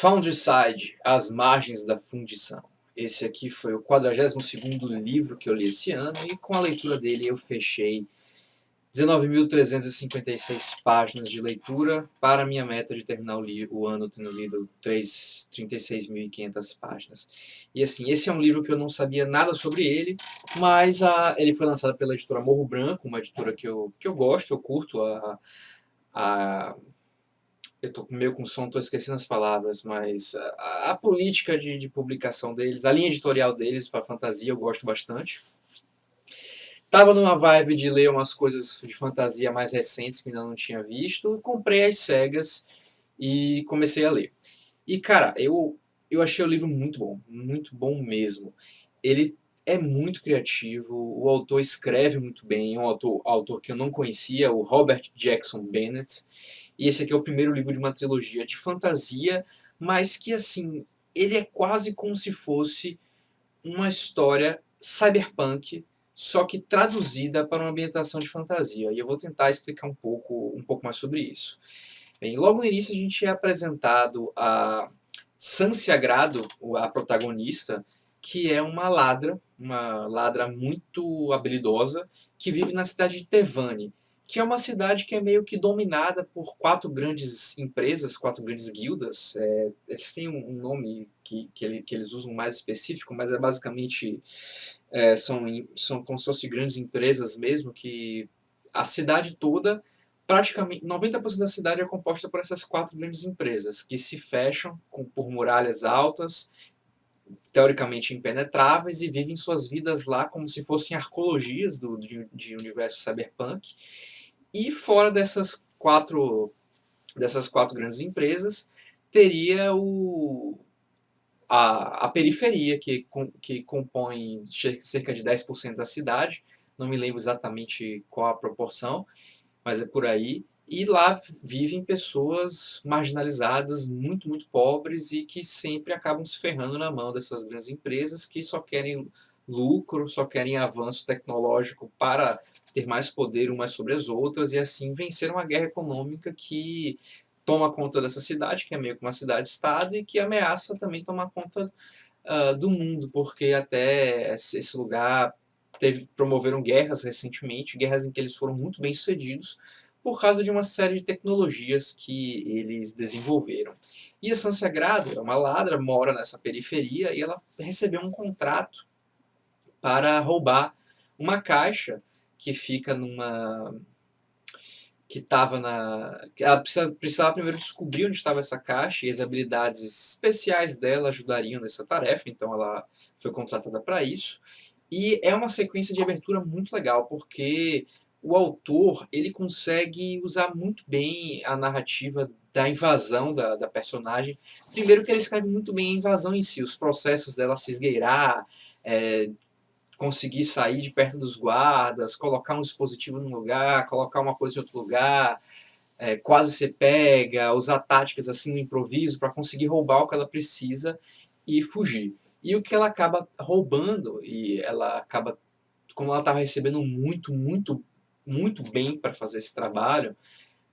Foundricide, As Margens da Fundição. Esse aqui foi o 42º livro que eu li esse ano e com a leitura dele eu fechei 19.356 páginas de leitura para a minha meta de terminar o ano tendo lido 36.500 páginas. E assim, esse é um livro que eu não sabia nada sobre ele, mas ele foi lançado pela editora Morro Branco, uma editora que eu gosto, eu curto eu tô meio com som, tô esquecendo as palavras, mas a política de publicação deles, a linha editorial deles para fantasia eu gosto bastante. Tava numa vibe de ler umas coisas de fantasia mais recentes que ainda não tinha visto, comprei as cegas e comecei a ler. E cara, eu achei o livro muito bom mesmo. Ele é muito criativo, o autor escreve muito bem, um autor que eu não conhecia, o Robert Jackson Bennett. E esse aqui é o primeiro livro de uma trilogia de fantasia, mas que assim, ele é quase como se fosse uma história cyberpunk, só que traduzida para uma ambientação de fantasia. E eu vou tentar explicar um pouco mais sobre isso. Bem, logo no início a gente é apresentado a Sancia Grado, a protagonista, que é uma ladra muito habilidosa, que vive na cidade de Tevani, que é uma cidade que é meio que dominada por 4 grandes empresas, 4 grandes guildas. Eles têm um nome que eles usam mais específico, mas é basicamente são como se fossem grandes empresas mesmo, que a cidade toda, praticamente 90% da cidade é composta por essas 4 grandes empresas, que se fecham por muralhas altas, teoricamente impenetráveis, e vivem suas vidas lá como se fossem arcologias de universo cyberpunk. E fora dessas quatro grandes empresas, teria a periferia, que compõe cerca de 10% da cidade. Não me lembro exatamente qual a proporção, mas é por aí. E lá vivem pessoas marginalizadas, muito pobres, e que sempre acabam se ferrando na mão dessas grandes empresas que só querem lucro, só querem avanço tecnológico para ter mais poder umas sobre as outras e assim vencer uma guerra econômica que toma conta dessa cidade, que é meio que uma cidade-estado, e que ameaça também tomar conta do mundo, porque até esse lugar promoveram guerras recentemente, guerras em que eles foram muito bem sucedidos, por causa de uma série de tecnologias que eles desenvolveram. E a Sansa Grado é uma ladra, mora nessa periferia, e ela recebeu um contrato para roubar uma caixa que fica numa... que estava na... Ela precisava primeiro descobrir onde estava essa caixa, e as habilidades especiais dela ajudariam nessa tarefa, então ela foi contratada para isso. E é uma sequência de abertura muito legal, porque o autor ele consegue usar muito bem a narrativa da invasão da personagem. Primeiro que ele escreve muito bem a invasão em si, os processos dela se esgueirar, conseguir sair de perto dos guardas, colocar um dispositivo num lugar, colocar uma coisa em outro lugar, quase ser pega, usar táticas assim no improviso para conseguir roubar o que ela precisa e fugir. E o que ela acaba roubando, e ela acaba, como ela estava recebendo muito bem para fazer esse trabalho,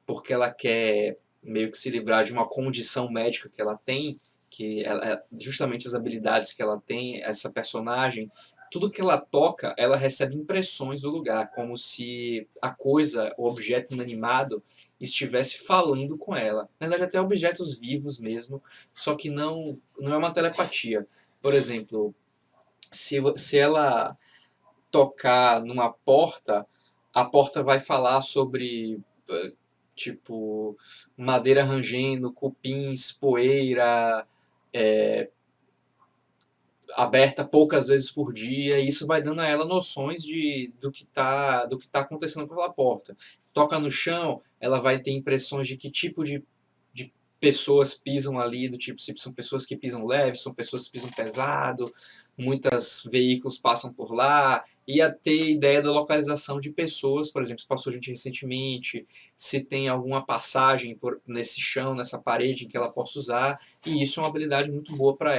porque ela quer meio que se livrar de uma condição médica que ela tem, que justamente as habilidades que ela tem, essa personagem, tudo que ela toca, ela recebe impressões do lugar, como se a coisa, o objeto inanimado, estivesse falando com ela. Na verdade, até objetos vivos mesmo, só que não é uma telepatia. Por exemplo, se ela tocar numa porta, a porta vai falar sobre, tipo, madeira rangendo, cupins, poeira, é, aberta poucas vezes por dia, e isso vai dando a ela noções do que tá acontecendo com aquela porta. Toca no chão, ela vai ter impressões de que tipo de pessoas pisam ali, do tipo, se são pessoas que pisam leve, são pessoas que pisam pesado, muitos veículos passam por lá, e a ter ideia da localização de pessoas, por exemplo, se passou gente recentemente, se tem alguma passagem nesse chão, nessa parede em que ela possa usar, e isso é uma habilidade muito boa para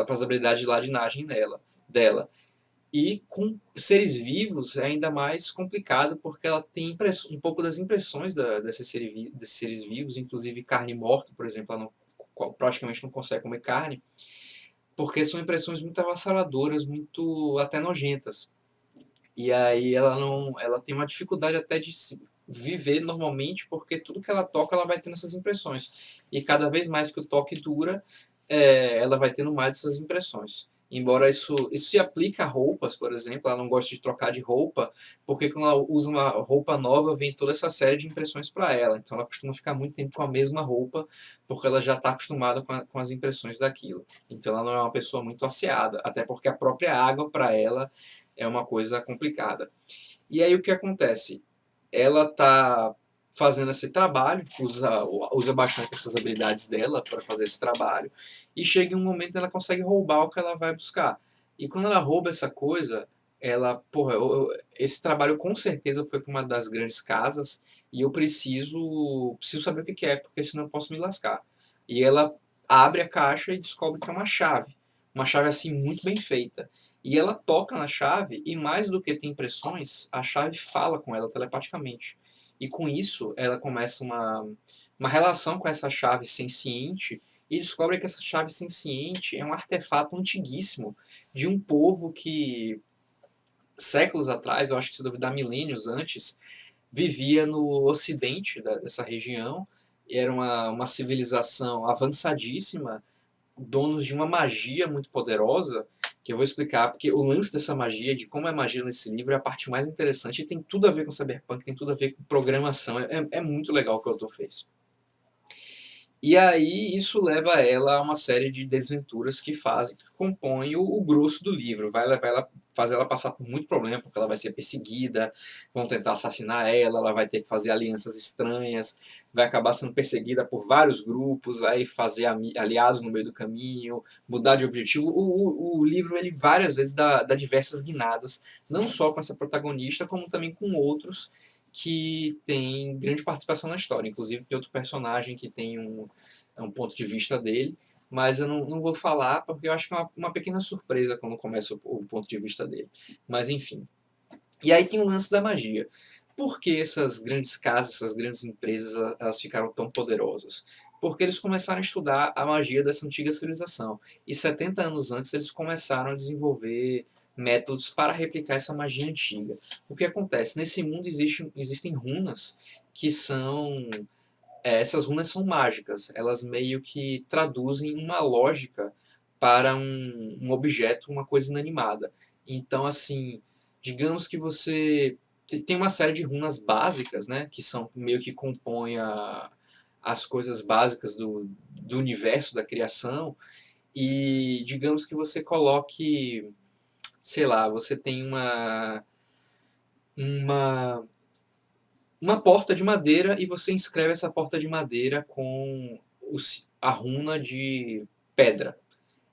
as habilidades de ladinagem dela. E com seres vivos é ainda mais complicado, porque ela tem um pouco das impressões desses seres vivos, inclusive carne morta, por exemplo, praticamente não consegue comer carne, porque são impressões muito avassaladoras, muito até nojentas. E aí ela tem uma dificuldade até de viver normalmente, porque tudo que ela toca, ela vai tendo essas impressões. E cada vez mais que o toque dura, ela vai tendo mais dessas impressões. Embora isso se aplique a roupas, por exemplo, ela não gosta de trocar de roupa, porque quando ela usa uma roupa nova, vem toda essa série de impressões para ela. Então ela costuma ficar muito tempo com a mesma roupa, porque ela já está acostumada com as impressões daquilo. Então ela não é uma pessoa muito asseada, até porque a própria água para ela é uma coisa complicada. E aí o que acontece? Ela está fazendo esse trabalho, usa bastante essas habilidades dela para fazer esse trabalho, e chega em um momento ela consegue roubar o que ela vai buscar. E quando ela rouba essa coisa, ela, porra, esse trabalho com certeza foi para uma das grandes casas, e eu preciso saber o que é, porque senão eu posso me lascar. E ela abre a caixa e descobre que é uma chave assim muito bem feita. E ela toca na chave e, mais do que ter impressões, a chave fala com ela telepaticamente. E com isso, ela começa uma relação com essa chave senciente e descobre que essa chave senciente é um artefato antiguíssimo de um povo que, séculos atrás, eu acho que se duvidar milênios antes, vivia no ocidente dessa região. Era uma civilização avançadíssima, donos de uma magia muito poderosa, que eu vou explicar, porque o lance dessa magia, de como é magia nesse livro, é a parte mais interessante e tem tudo a ver com Cyberpunk, tem tudo a ver com programação, é muito legal o que o autor fez. E aí isso leva ela a uma série de desventuras que compõem o grosso do livro. Vai levar ela, fazer ela passar por muito problema, porque ela vai ser perseguida, vão tentar assassinar ela vai ter que fazer alianças estranhas, vai acabar sendo perseguida por vários grupos, vai fazer aliados no meio do caminho, mudar de objetivo. O livro, ele várias vezes dá diversas guinadas, não só com essa protagonista, como também com outros que tem grande participação na história. Inclusive tem outro personagem que tem um ponto de vista dele, mas eu não vou falar porque eu acho que é uma pequena surpresa quando começa o ponto de vista dele. Mas enfim. E aí tem o lance da magia. Por que essas grandes casas, essas grandes empresas, elas ficaram tão poderosas? Porque eles começaram a estudar a magia dessa antiga civilização. E 70 anos antes eles começaram a desenvolver métodos para replicar essa magia antiga. O que acontece? Nesse mundo existem runas que são... essas runas são mágicas. Elas meio que traduzem uma lógica para um objeto, uma coisa inanimada. Então, assim, digamos que você tem uma série de runas básicas, né, que são meio que compõem as coisas básicas do universo, da criação, e digamos que você coloque, sei lá, você tem uma, uma porta de madeira e você inscreve essa porta de madeira com a runa de pedra.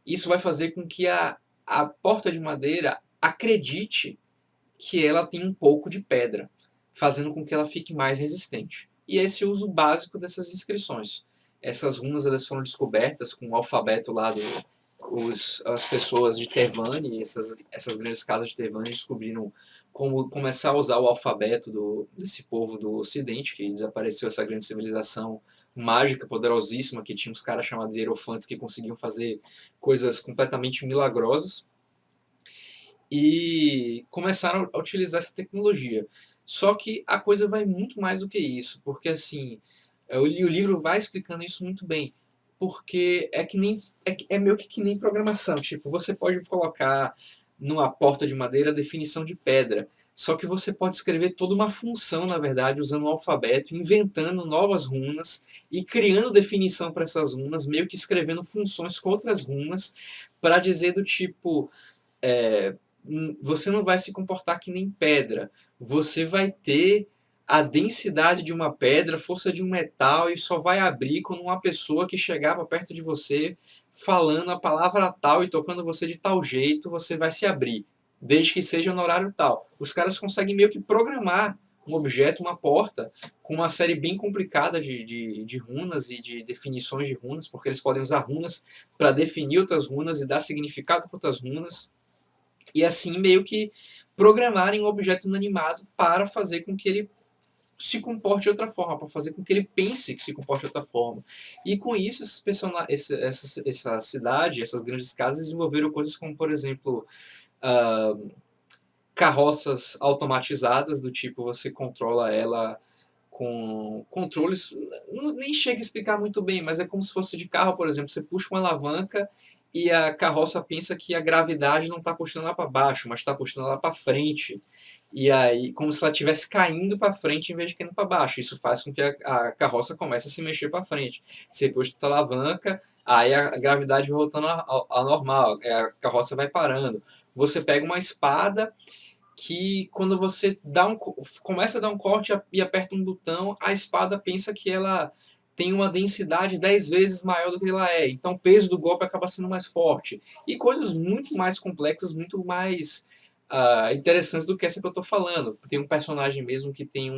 Isso vai fazer com que a porta de madeira acredite que ela tem um pouco de pedra, fazendo com que ela fique mais resistente. E esse é o uso básico dessas inscrições. Essas runas elas foram descobertas com o alfabeto lá as pessoas de Tevani, essas grandes casas de Tevani descobriram como começar a usar o alfabeto desse povo do Ocidente, que desapareceu essa grande civilização mágica, poderosíssima, que tinha uns caras chamados hierofantes que conseguiam fazer coisas completamente milagrosas e começaram a utilizar essa tecnologia. Só que a coisa vai muito mais do que isso, porque assim, o livro vai explicando isso muito bem, porque é que nem é meio que nem programação, tipo, você pode colocar numa porta de madeira a definição de pedra, só que você pode escrever toda uma função, na verdade, usando o alfabeto, inventando novas runas e criando definição para essas runas, meio que escrevendo funções com outras runas, para dizer do tipo, é, você não vai se comportar que nem pedra. Você vai ter a densidade de uma pedra, a força de um metal, e só vai abrir quando uma pessoa que chegava perto de você falando a palavra tal e tocando você de tal jeito, você vai se abrir, desde que seja no horário tal. Os caras conseguem meio que programar um objeto, uma porta, com uma série bem complicada de runas e de definições de runas, porque eles podem usar runas para definir outras runas e dar significado para outras runas e assim meio que programarem um objeto inanimado para fazer com que ele se comporte de outra forma, para fazer com que ele pense que se comporte de outra forma. E com isso, essa cidade, essas grandes casas desenvolveram coisas como, por exemplo, ah, carroças automatizadas, do tipo você controla ela com controles, nem chega a explicar muito bem, mas é como se fosse de carro, por exemplo, você puxa uma alavanca e a carroça pensa que a gravidade não está puxando lá para baixo, mas está puxando lá para frente. E aí, como se ela estivesse caindo para frente em vez de caindo para baixo. Isso faz com que a carroça comece a se mexer para frente. Você puxa a alavanca, aí a gravidade vai voltando ao normal, a carroça vai parando. Você pega uma espada que quando você começa a dar um corte e aperta um botão, a espada pensa que ela tem uma densidade 10 vezes maior do que ela é. Então o peso do golpe acaba sendo mais forte. E coisas muito mais complexas, muito mais interessantes do que essa que eu estou falando. Tem um personagem mesmo que tem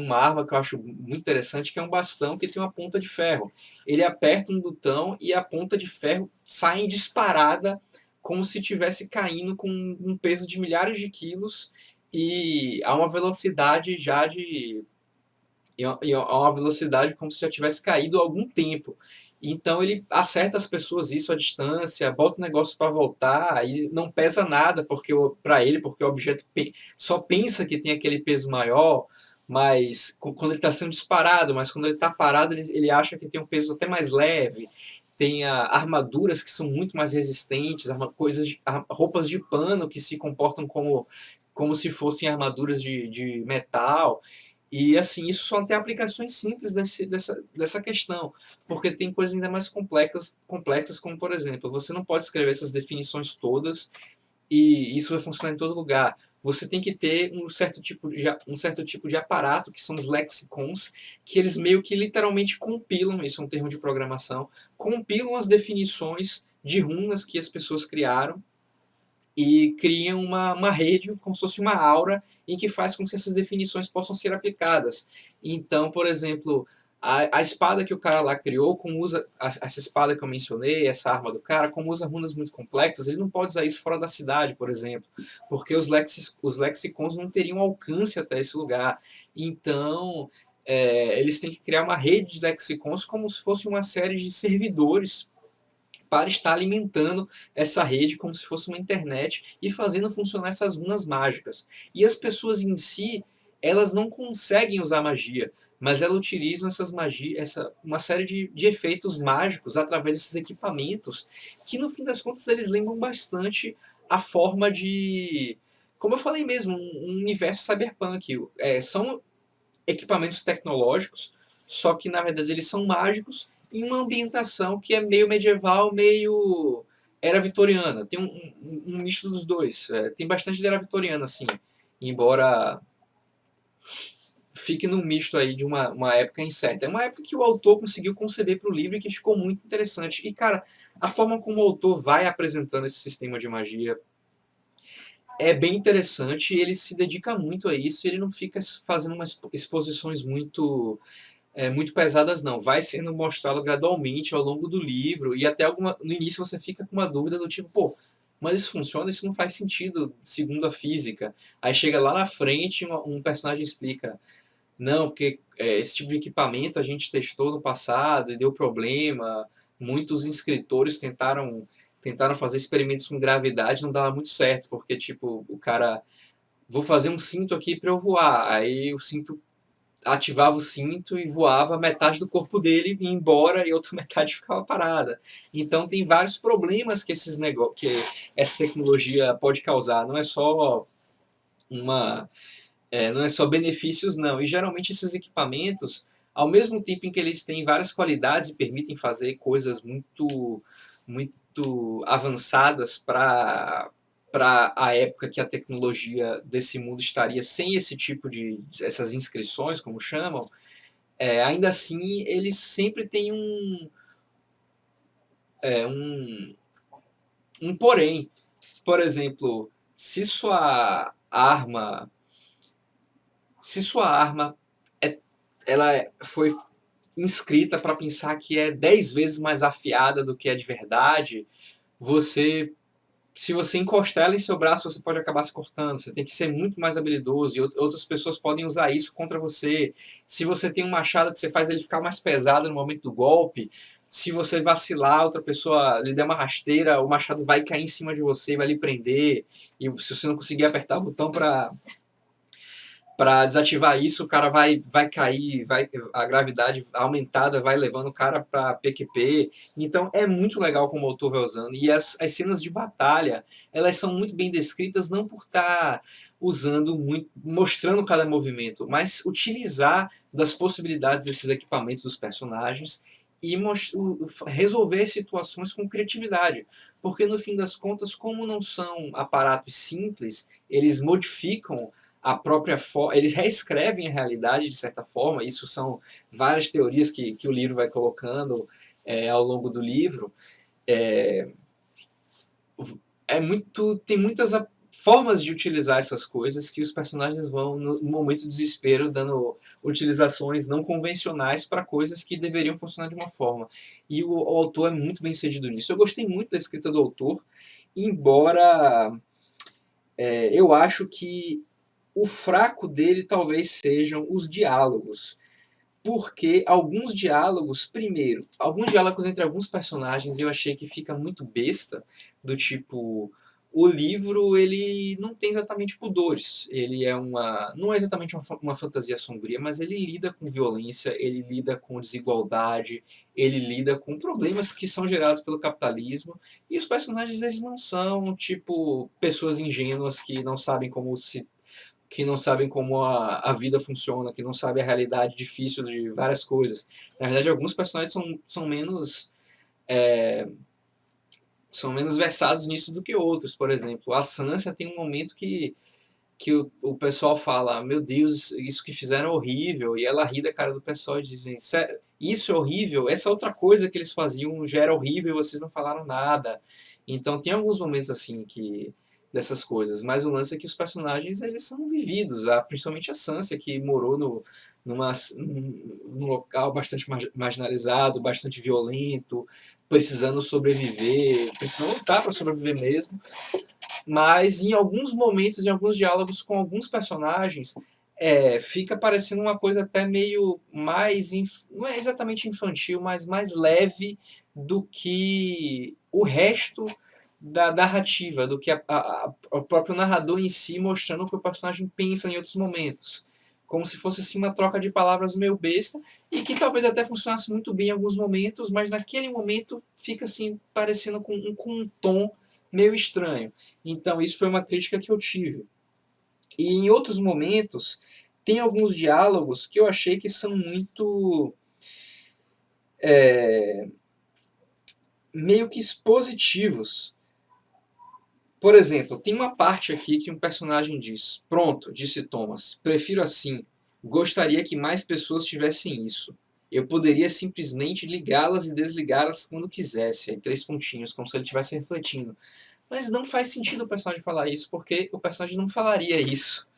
uma arma que eu acho muito interessante, que é um bastão que tem uma ponta de ferro. Ele aperta um botão e a ponta de ferro sai disparada como se estivesse caindo com um peso de milhares de quilos e a uma velocidade já de a uma velocidade como se já tivesse caído há algum tempo. Então ele acerta as pessoas isso à distância, bota o negócio para voltar e não pesa nada porque para ele, porque o objeto só pensa que tem aquele peso maior, mas quando ele está sendo disparado, mas quando ele está parado ele acha que tem um peso até mais leve. Tem armaduras que são muito mais resistentes, roupas de pano que se comportam como se fossem armaduras de metal. E assim, isso só tem aplicações simples dessa questão, porque tem coisas ainda mais complexas, como por exemplo, você não pode escrever essas definições todas e isso vai funcionar em todo lugar. Você tem que ter um certo tipo de aparato, que são os lexicons, que eles meio que literalmente compilam, isso é um termo de programação, compilam as definições de runas que as pessoas criaram e criam uma rede, como se fosse uma aura, em que faz com que essas definições possam ser aplicadas. Então, por exemplo, a espada que o cara lá criou, como usa essa espada que eu mencionei, essa arma do cara, como usa runas muito complexas, ele não pode usar isso fora da cidade, por exemplo, porque os lexicons não teriam alcance até esse lugar. Então, eles têm que criar uma rede de lexicons como se fosse uma série de servidores para estar alimentando essa rede como se fosse uma internet e fazendo funcionar essas runas mágicas. E as pessoas em si, elas não conseguem usar magia, mas elas utilizam essas magias, uma série de efeitos mágicos através desses equipamentos, que no fim das contas eles lembram bastante a forma de, como eu falei mesmo, um universo cyberpunk. São equipamentos tecnológicos, só que na verdade eles são mágicos em uma ambientação que é meio medieval, meio era vitoriana. Tem um misto dos dois. Tem bastante de era vitoriana, assim, embora fique num misto aí de uma época incerta. É uma época que o autor conseguiu conceber para o livro e que ficou muito interessante. E, cara, a forma como o autor vai apresentando esse sistema de magia é bem interessante, ele se dedica muito a isso, ele não fica fazendo umas exposições muito pesadas não, vai sendo mostrado gradualmente ao longo do livro e até no início você fica com uma dúvida do tipo, pô, mas isso funciona, isso não faz sentido segundo a física. Aí chega lá na frente um personagem explica, não, porque esse tipo de equipamento a gente testou no passado e deu problema, muitos escritores tentaram fazer experimentos com gravidade, não dava muito certo, porque tipo, o cara, vou fazer um cinto aqui para eu voar, aí o cinto ativava o cinto e voava metade do corpo dele ia embora e outra metade ficava parada. Então tem vários problemas que essa tecnologia pode causar. Não é só benefícios não. E geralmente esses equipamentos, ao mesmo tempo em que eles têm várias qualidades e permitem fazer coisas muito avançadas para a época que a tecnologia desse mundo estaria sem esse tipo de essas inscrições, como chamam, ainda assim eles sempre têm um, um porém. Por exemplo, se sua arma ela foi inscrita para pensar que é 10 vezes mais afiada do que é de verdade, você se você encostar ela em seu braço, você pode acabar se cortando. Você tem que ser muito mais habilidoso e outras pessoas podem usar isso contra você. Se você tem um machado que você faz ele ficar mais pesado no momento do golpe, se você vacilar, outra pessoa lhe der uma rasteira, o machado vai cair em cima de você, vai lhe prender. E se você não conseguir apertar o botão para desativar isso, o cara vai cair, a gravidade aumentada vai levando o cara para PQP. Então é muito legal como o autor vai usando. E as cenas de batalha, elas são muito bem descritas, não por estar usando muito, mostrando cada movimento, mas utilizar das possibilidades desses equipamentos dos personagens e resolver situações com criatividade. Porque no fim das contas, como não são aparatos simples, eles modificam a própria forma, eles reescrevem a realidade de certa forma. Isso são várias teorias que o livro vai colocando ao longo do livro. É, tem muitas formas de utilizar essas coisas que os personagens vão, no momento do desespero, dando utilizações não convencionais para coisas que deveriam funcionar de uma forma. E o autor é muito bem sucedido nisso. Eu gostei muito da escrita do autor, embora eu acho que o fraco dele talvez sejam os diálogos. Porque alguns diálogos, primeiro, alguns diálogos entre alguns personagens eu achei que fica muito besta, do tipo, o livro ele não tem exatamente pudores, ele é não é exatamente uma fantasia sombria, mas ele lida com violência, ele lida com desigualdade, ele lida com problemas que são gerados pelo capitalismo, e os personagens eles não são tipo pessoas ingênuas que não sabem como a vida funciona, que não sabem a realidade difícil de várias coisas. Na verdade, alguns personagens são menos versados nisso do que outros. Por exemplo, a Sansa tem um momento que o pessoal fala: meu Deus, isso que fizeram é horrível, e ela ri da cara do pessoal e dizem: isso é horrível, essa outra coisa que eles faziam já era horrível e vocês não falaram nada. Então tem alguns momentos assim que dessas coisas, mas o lance é que os personagens eles são vividos, principalmente a Sansa, que morou num local bastante marginalizado, bastante violento, precisando sobreviver, precisando lutar para sobreviver mesmo. Mas em alguns momentos, em alguns diálogos com alguns personagens, fica parecendo uma coisa até meio mais, não é exatamente infantil, mas mais leve do que o resto da narrativa, do que o próprio narrador em si mostrando o que o personagem pensa em outros momentos. Como se fosse assim, uma troca de palavras meio besta, e que talvez até funcionasse muito bem em alguns momentos, mas naquele momento fica assim, parecendo com um tom meio estranho. Então isso foi uma crítica que eu tive. E em outros momentos, tem alguns diálogos que eu achei que são muito meio que expositivos. Por exemplo, tem uma parte aqui que um personagem diz: pronto, disse Thomas, prefiro assim. Gostaria que mais pessoas tivessem isso. Eu poderia simplesmente ligá-las e desligá-las quando quisesse. Aí 3 pontinhos, como se ele estivesse refletindo. Mas não faz sentido o personagem falar isso, porque o personagem não falaria isso.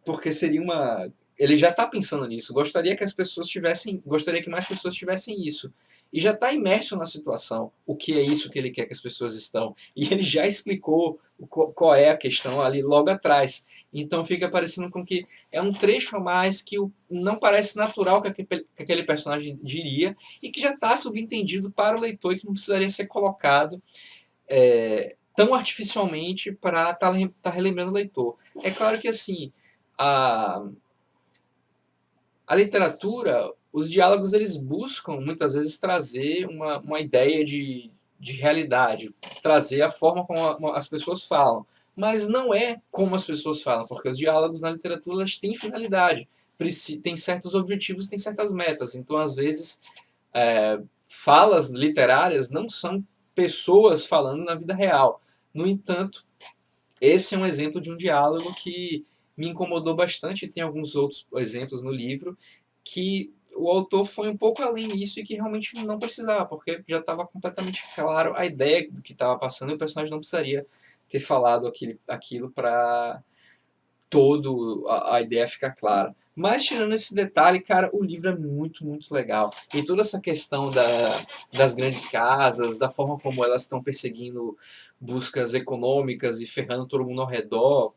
Porque seria uma. Ele já está pensando nisso. Gostaria que mais pessoas tivessem isso. E já está imerso na situação. O que é isso que ele quer que as pessoas estão. E ele já explicou qual é a questão ali logo atrás. Então fica parecendo com que é um trecho a mais que não parece natural que aquele personagem diria e que já está subentendido para o leitor e que não precisaria ser colocado tão artificialmente para estar relembrando o leitor. É claro que assim, a, a literatura, os diálogos eles buscam muitas vezes trazer uma ideia de realidade, trazer a forma como as pessoas falam. Mas não é como as pessoas falam, porque os diálogos na literatura eles têm finalidade, têm certos objetivos, têm certas metas. Então, às vezes, falas literárias não são pessoas falando na vida real. No entanto, esse é um exemplo de um diálogo que me incomodou bastante. Tem alguns outros exemplos no livro que o autor foi um pouco além disso e que realmente não precisava, porque já estava completamente claro a ideia do que estava passando e o personagem não precisaria ter falado aquilo para a ideia ficar clara. Mas tirando esse detalhe, cara, o livro é muito, muito legal. E toda essa questão das grandes casas, da forma como elas estão perseguindo buscas econômicas e ferrando todo mundo ao redor,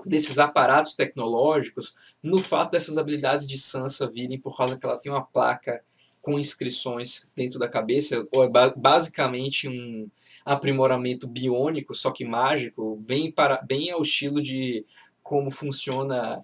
desses aparatos tecnológicos, no fato dessas habilidades de Sansa virem por causa que ela tem uma placa com inscrições dentro da cabeça, ou é basicamente um aprimoramento biônico, só que mágico, bem ao estilo de como funciona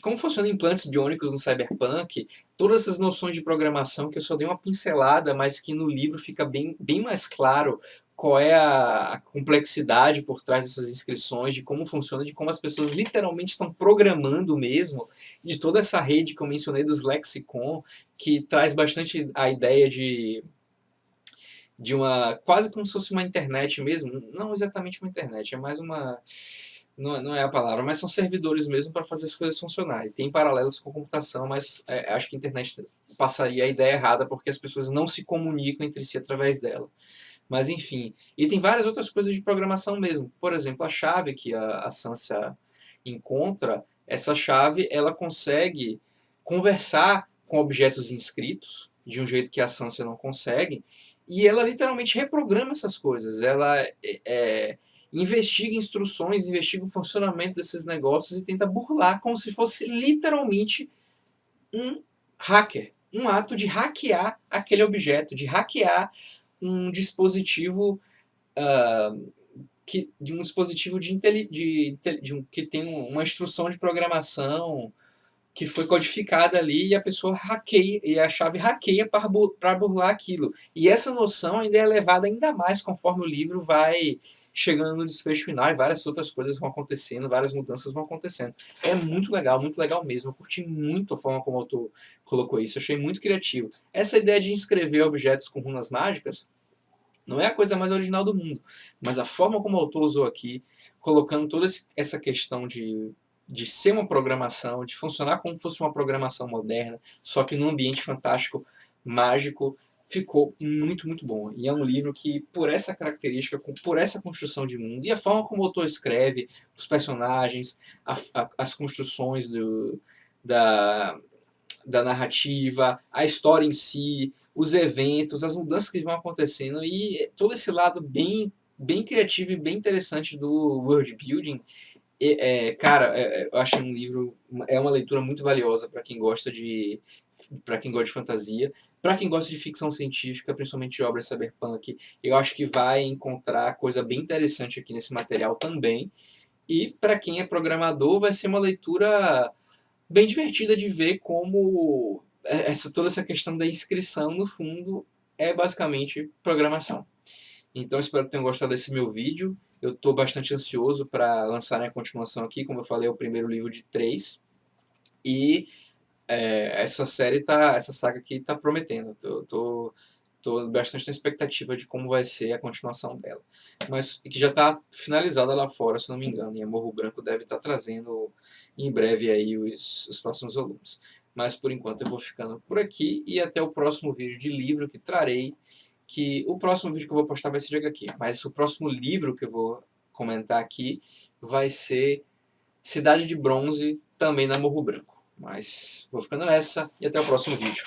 como funcionam implantes biônicos no Cyberpunk, todas essas noções de programação que eu só dei uma pincelada, mas que no livro fica bem mais claro qual é a complexidade por trás dessas inscrições, de como funciona, de como as pessoas literalmente estão programando mesmo, de toda essa rede que eu mencionei dos lexicon, que traz bastante a ideia de uma, quase como se fosse uma internet mesmo, não exatamente uma internet, é mais uma, não é a palavra, mas são servidores mesmo para fazer as coisas funcionarem. Tem paralelos com a computação, mas acho que a internet passaria a ideia errada porque as pessoas não se comunicam entre si através dela. Mas enfim, e tem várias outras coisas de programação mesmo. Por exemplo, a chave que a Sansa encontra, essa chave ela consegue conversar com objetos inscritos de um jeito que a Sansa não consegue, e ela literalmente reprograma essas coisas. Ela investiga instruções, investiga o funcionamento desses negócios e tenta burlar como se fosse literalmente um hacker. Um ato de hackear aquele objeto, de hackear um dispositivo de um dispositivo que tem uma instrução de programação que foi codificada ali e a pessoa hackeia, e a chave hackeia para burlar aquilo. E essa noção ainda é levada ainda mais conforme o livro vai chegando no desfecho final e várias outras coisas vão acontecendo, várias mudanças vão acontecendo. É muito legal mesmo. Eu curti muito a forma como o autor colocou isso, eu achei muito criativo. Essa ideia de inscrever objetos com runas mágicas não é a coisa mais original do mundo, mas a forma como o autor usou aqui, colocando toda essa questão de ser uma programação, de funcionar como se fosse uma programação moderna, só que num ambiente fantástico, mágico, ficou muito, muito bom. E é um livro que, por essa característica, por essa construção de mundo, e a forma como o autor escreve, os personagens, as construções da, da narrativa, a história em si, os eventos, as mudanças que vão acontecendo e todo esse lado bem criativo e bem interessante do world building. Cara, eu acho um livro, é uma leitura muito valiosa para quem gosta de fantasia, para quem gosta de ficção científica, principalmente de obras cyberpunk. Eu acho que vai encontrar coisa bem interessante aqui nesse material também. E para quem é programador, vai ser uma leitura bem divertida de ver como toda essa questão da inscrição, no fundo, é basicamente programação. Então, espero que tenham gostado desse meu vídeo. Eu estou bastante ansioso para lançar a continuação aqui. Como eu falei, é o primeiro livro de 3. E essa saga aqui está prometendo. Estou bastante na expectativa de como vai ser a continuação dela. Mas que já está finalizada lá fora, se não me engano. E a Morro Branco deve estar trazendo em breve aí os próximos volumes. Mas por enquanto eu vou ficando por aqui e até o próximo vídeo de livro que trarei. Que o próximo vídeo que eu vou postar vai ser de HQ, mas o próximo livro que eu vou comentar aqui vai ser Cidade de Bronze, também na Morro Branco. Mas vou ficando nessa e até o próximo vídeo.